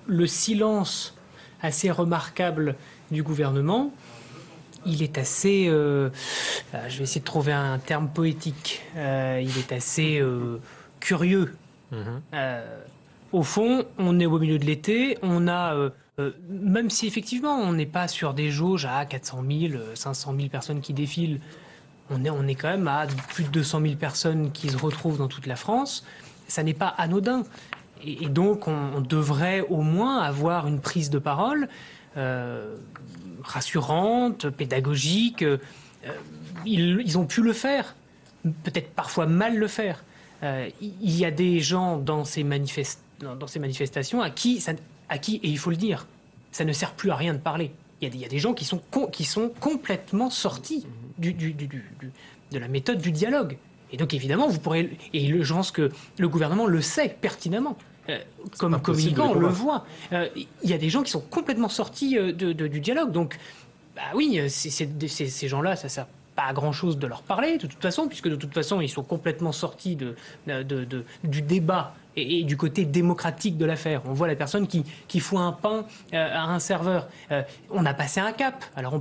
le silence assez remarquable du gouvernement, il est assez... je vais essayer de trouver un terme poétique. Il est assez curieux. Au fond, on est au milieu de l'été, on a... même si effectivement on n'est pas sur des jauges à 400 000, 500 000 personnes qui défilent, on est quand même à plus de 200 000 personnes qui se retrouvent dans toute la France. Ça n'est pas anodin. Et donc on devrait au moins avoir une prise de parole rassurante, pédagogique. Ils ont pu le faire, peut-être parfois mal le faire. Il y a des gens dans ces manifestations à qui, et il faut le dire, ça ne sert plus à rien de parler. Il y a des gens qui sont complètement sortis de la méthode du dialogue. Et donc évidemment, vous pourrez... Et je pense que le gouvernement le sait pertinemment. Comme communicant, on le voit. Il y a des gens qui sont complètement sortis du dialogue. Donc, bah oui, ces gens-là, ça sert pas à grand-chose de leur parler, de toute façon, puisque de toute façon, ils sont complètement sortis du débat et du côté démocratique de l'affaire. On voit la personne qui fout un pain à un serveur. On a passé un cap. Alors on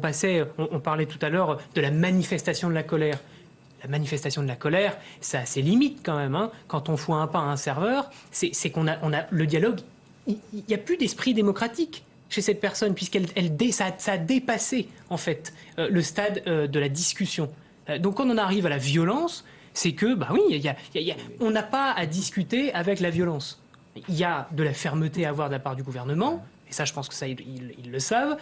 parlait tout à l'heure de la manifestation de la colère. La manifestation de la colère, ça a ses limites quand même. Hein. Quand on fout un pain à un serveur, c'est qu'on a le dialogue. Il n'y a plus d'esprit démocratique chez cette personne, ça a dépassé en fait le stade de la discussion. Donc quand on arrive à la violence, c'est que, bah oui, on n'a pas à discuter avec la violence. Il y a de la fermeté à avoir de la part du gouvernement, et ça je pense que ça ils le savent.